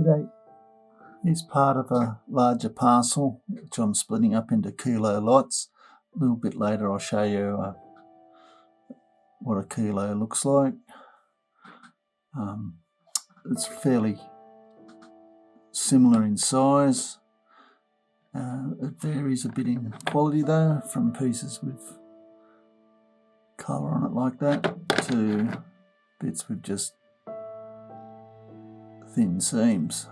G'day. Here's part of a larger parcel which I'm splitting up into kilo lots. A little bit later I'll show you what a kilo looks like. It's fairly similar in size. It varies a bit in quality though, from pieces with colour on it like that to bits with just thin seams.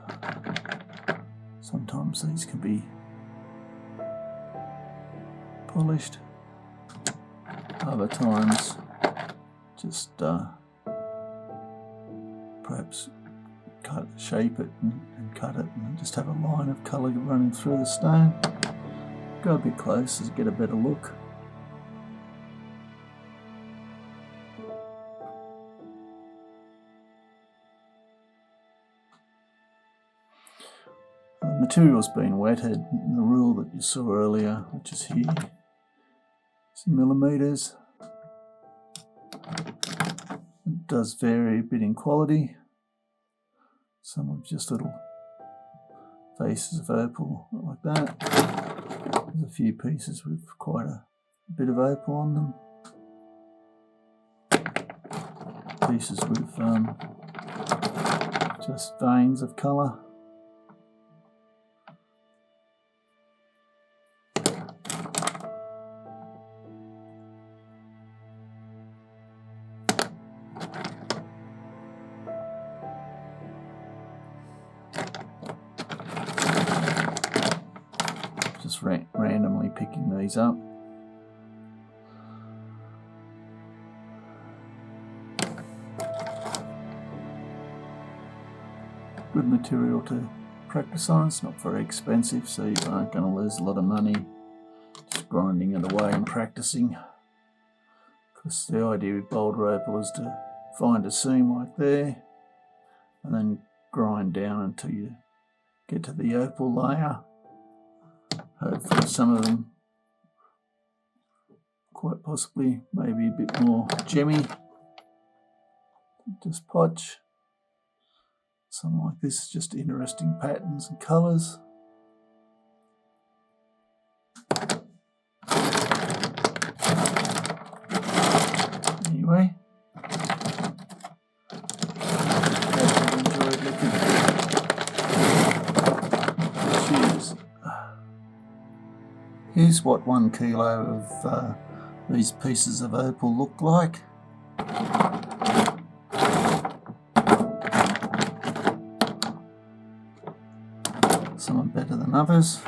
Sometimes these can be polished, other times just perhaps shape it and cut it and just have a line of colour running through the stone. Go a bit closer to get a better look. The material's been wetted, and the rule that you saw earlier, which is here, is millimetres. It does vary a bit in quality. Some of just little faces of opal like that. There's a few pieces with quite a bit of opal on them. Pieces with just veins of colour. Just randomly picking these up. Good material to practice on. It's not very expensive, so you aren't going to lose a lot of money just grinding it away and practicing. Because the idea with Boulder Opal is to find a seam like there and then grind down until you get to the opal layer. Hopefully some of them quite possibly maybe a bit more gemmy, just potch. Something like this is just interesting patterns and colours. Anyway, hope you enjoyed looking. Cheers. Here's what 1 kilo of these pieces of opal look like. Some are better than others.